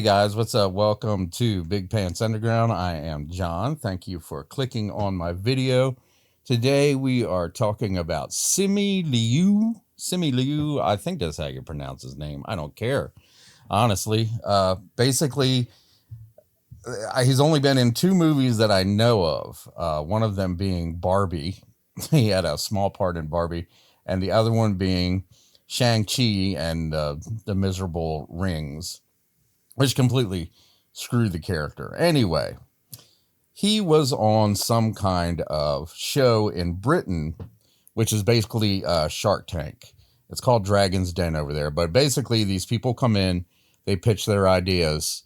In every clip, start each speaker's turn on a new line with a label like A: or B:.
A: Hey guys, what's up? Welcome to Big Pants Underground. I am John. Thank you for clicking on my video. Today we are talking about Simi Liu. Simi Liu, I think that's how you pronounce his name. I don't care, honestly. Basically, he's only been in 2 movies that I know of. One of them being Barbie. He had a small part in Barbie. And the other one being Shang-Chi and the Miserable Rings, which completely screwed the character. Anyway, he was on some kind of show in Britain, which is basically Shark Tank. It's called Dragon's Den over there. But basically, these people come in, they pitch their ideas,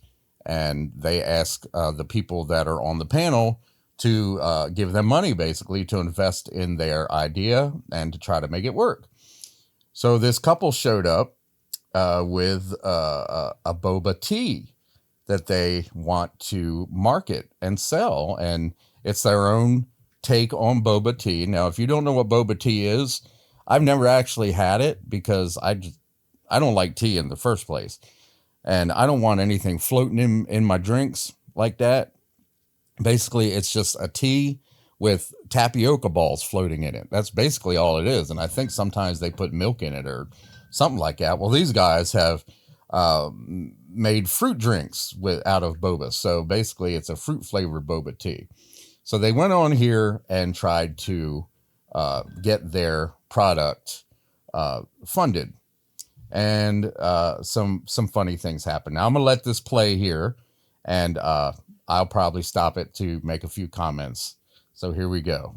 A: and they ask the people that are on the panel to give them money, basically, to invest in their idea and to try to make it work. So this couple showed up with a boba tea that they want to market and sell. And it's their own take on boba tea. Now, if you don't know what boba tea is, I've never actually had it because I don't like tea in the first place. And I don't want anything floating in my drinks like that. Basically, it's just a tea with tapioca balls floating in it. That's basically all it is. And I think sometimes they put milk in it or something like that. Well, these guys have made fruit drinks out of boba. So basically, it's a fruit flavored boba tea. So they went on here and tried to get their product funded. And some funny things happened. Now, I'm going to let this play here. And I'll probably stop it to make a few comments. So here we go.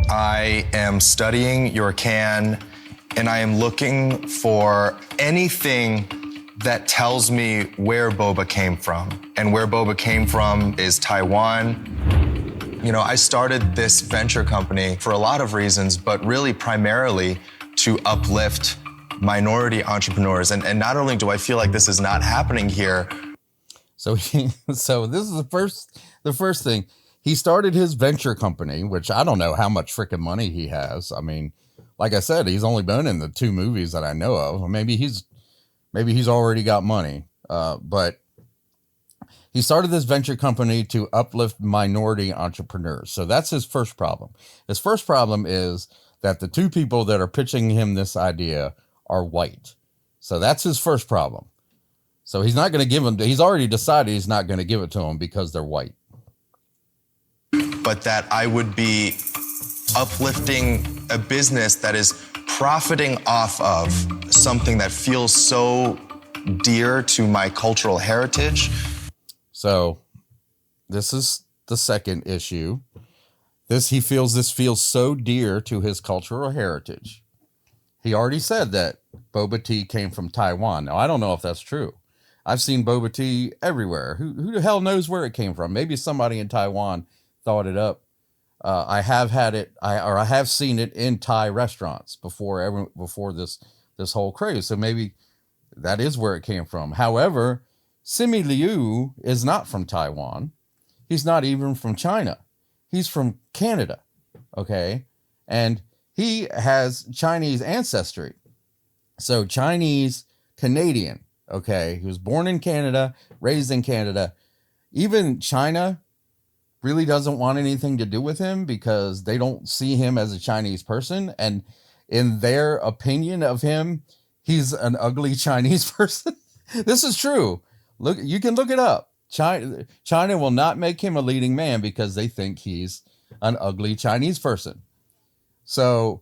B: I am studying your can, and I am looking for anything that tells me where boba came from. And where boba came from is Taiwan. You know, I started this venture company for a lot of reasons, but really primarily to uplift minority entrepreneurs. And not only do I feel like this is not happening here.
A: So this is the first thing. He started his venture company, which I don't know how much freaking money he has. I mean, like I said, he's only been in the 2 movies that I know of. Maybe he's already got money. But he started this venture company to uplift minority entrepreneurs. So that's his first problem. His first problem is that the 2 people that are pitching him this idea are white. So that's his first problem. So he's not going to give them. He's already decided he's not going to give it to them because they're white.
B: But that I would be uplifting a business that is profiting off of something that feels so dear to my cultural heritage.
A: So this is the second issue. He feels this feels so dear to his cultural heritage. He already said that boba tea came from Taiwan. Now, I don't know if that's true. I've seen boba tea everywhere. Who the hell knows where it came from? Maybe somebody in Taiwan thought it up. I have had it, I have seen it in Thai restaurants before this whole craze. So maybe that is where it came from. However, Simi Liu is not from Taiwan. He's not even from China. He's from Canada. Okay. And he has Chinese ancestry. So Chinese Canadian. Okay. He was born in Canada, raised in Canada. Even China really doesn't want anything to do with him because they don't see him as a Chinese person. And in their opinion of him, he's an ugly Chinese person. This is true. Look, you can look it up. China will not make him a leading man because they think he's an ugly Chinese person. So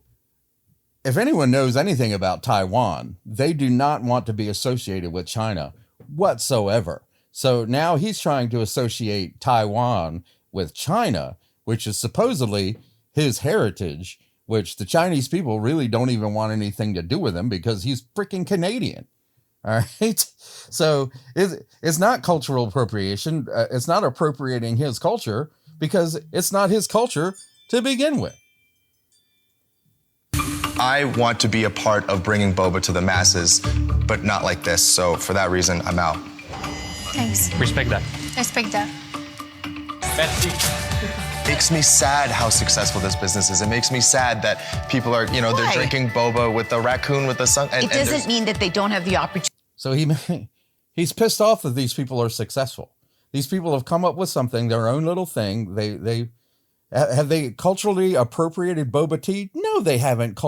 A: if anyone knows anything about Taiwan, they do not want to be associated with China whatsoever. So now he's trying to associate Taiwan with China, which is supposedly his heritage, which the Chinese people really don't even want anything to do with him because he's freaking Canadian. All right. So it's not cultural appropriation. It's not appropriating his culture because it's not his culture to begin with.
B: I want to be a part of bringing boba to the masses, but not like this. So for that reason, I'm out.
C: Thanks.
D: Respect that.
C: Respect that.
B: Makes me sad how successful this business is. It makes me sad that people are, they're drinking boba with a raccoon with a sun.
E: It doesn't mean that they don't have the opportunity.
A: So He's pissed off that these people are successful. These people have come up with something, their own little thing. They have they culturally appropriated boba tea? No, they haven't.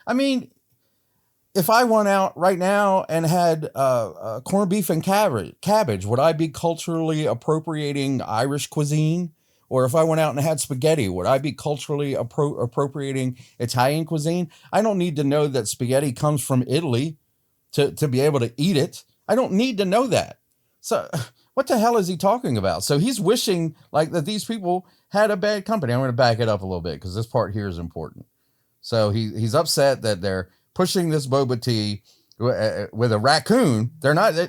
A: I mean, if I went out right now and had corned beef and cabbage, would I be culturally appropriating Irish cuisine? Or if I went out and had spaghetti, would I be culturally appropriating Italian cuisine? I don't need to know that spaghetti comes from Italy to be able to eat it. I don't need to know that. So what the hell is he talking about? So he's wishing like that these people had a bad company. I'm going to back it up a little bit because this part here is important. So he's upset that they're pushing this boba tea with a raccoon. They're not, they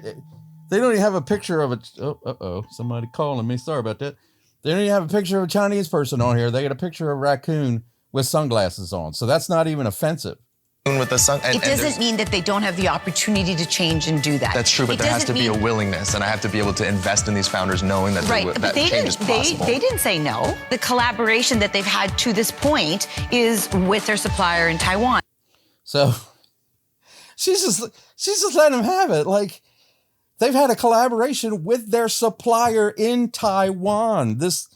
A: don't even have a picture of a, somebody calling me. Sorry about that. They don't even have a picture of a Chinese person on here. They got a picture of a raccoon with sunglasses on. So that's not even offensive.
B: With the sun,
D: it doesn't mean that they don't have the opportunity to change and do that.
B: That's true, but there has to be a willingness, and I have to be able to invest in these founders knowing that, that change is possible.
D: They didn't say no. The collaboration that they've had to this point is with their supplier in Taiwan.
A: So she's just letting them have it. Like, they've had a collaboration with their supplier in Taiwan. This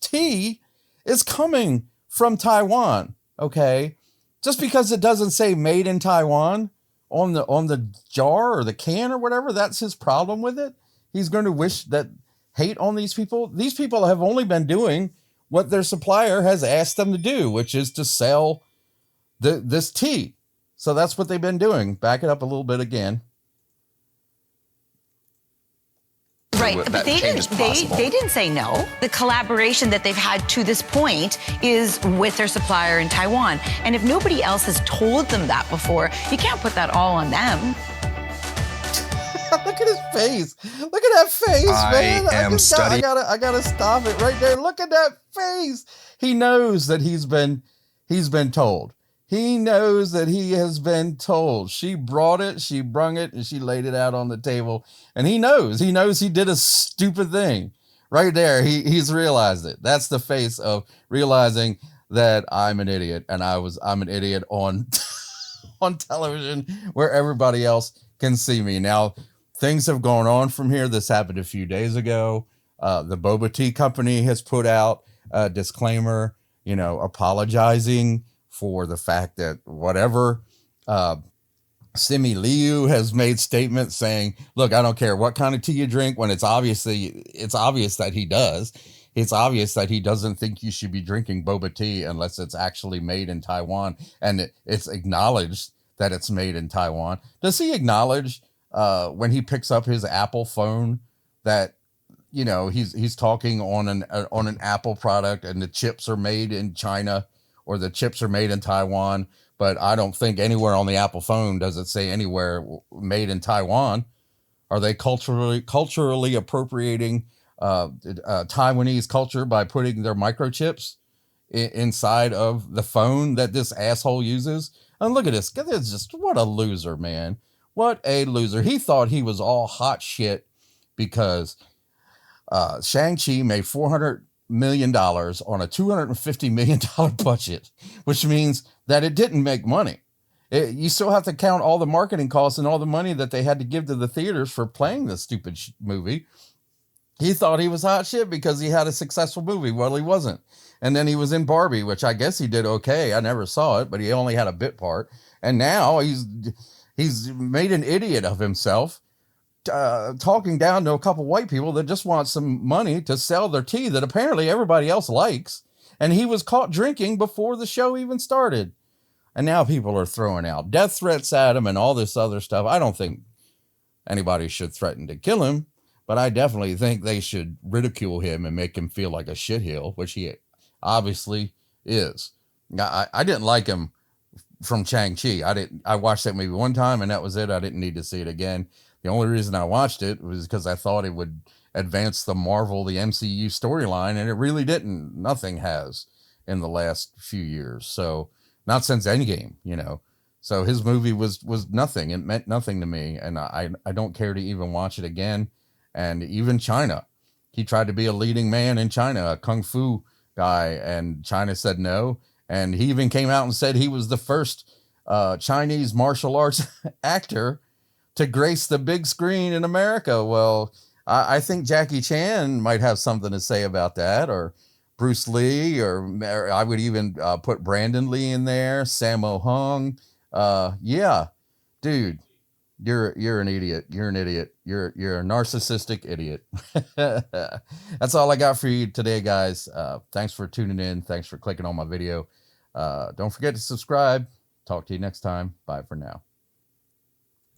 A: tea is coming from Taiwan, okay? Just because it doesn't say made in Taiwan on the jar or the can or whatever, that's his problem with it. He's going to hate on these people. These people have only been doing what their supplier has asked them to do, which is to sell this tea. So that's what they've been doing. Back it up a little bit again.
D: Right, but they didn't say no. The collaboration that they've had to this point is with their supplier in Taiwan. And if nobody else has told them that before, you can't put that all on them.
A: Look at his face. Look at that face, man. I gotta stop it right there. Look at that face. He knows that he's been told. He knows that he has been told. She brought it, she brung it, and she laid it out on the table. And he knows he did a stupid thing. Right there, he's realized it. That's the face of realizing that I'm an idiot, and I'm an idiot on on television where everybody else can see me. Now, things have gone on from here. This happened a few days ago. The Boba Tea Company has put out a disclaimer, apologizing for the fact that whatever Simi Liu has made statements saying, look, I don't care what kind of tea you drink, when it's obvious that he does. It's obvious that he doesn't think you should be drinking boba tea unless it's actually made in Taiwan and it's acknowledged that it's made in Taiwan. Does he acknowledge when he picks up his Apple phone that he's talking on an Apple product and the chips are made in China or the chips are made in Taiwan? But I don't think anywhere on the Apple phone does it say anywhere made in Taiwan. Are they culturally appropriating Taiwanese culture by putting their microchips inside of the phone that this asshole uses? And look at this. Just what a loser, man. What a loser. He thought he was all hot shit because Shang-Chi made $400 million on a $250 million budget, which means that it didn't make money. You still have to count all the marketing costs and all the money that they had to give to the theaters for playing this stupid movie. He thought he was hot shit because he had a successful movie. Well, he wasn't. And then he was in Barbie, which I guess he did okay. I never saw it, but he only had a bit part. And now he's made an idiot of himself, talking down to a couple white people that just want some money to sell their tea that apparently everybody else likes. And he was caught drinking before the show even started. And now people are throwing out death threats at him and all this other stuff. I don't think anybody should threaten to kill him, but I definitely think they should ridicule him and make him feel like a shitheel, which he obviously is. I didn't like him from Shang-Chi. I watched that movie one time and that was it. I didn't need to see it again. The only reason I watched it was because I thought it would advance the MCU storyline, and it really didn't. Nothing has in the last few years. So not since Endgame, So his movie was nothing. It meant nothing to me, and I don't care to even watch it again. And even China, he tried to be a leading man in China, a kung fu guy, and China said no. And he even came out and said he was the first Chinese martial arts actor to grace the big screen in America. Well, I think Jackie Chan might have something to say about that, or Bruce Lee, or I would even put Brandon Lee in there, Sammo Hung. Yeah, dude, you're an idiot. You're an idiot. You're a narcissistic idiot. That's all I got for you today, guys. Thanks for tuning in. Thanks for clicking on my video. Don't forget to subscribe. Talk to you next time. Bye for now.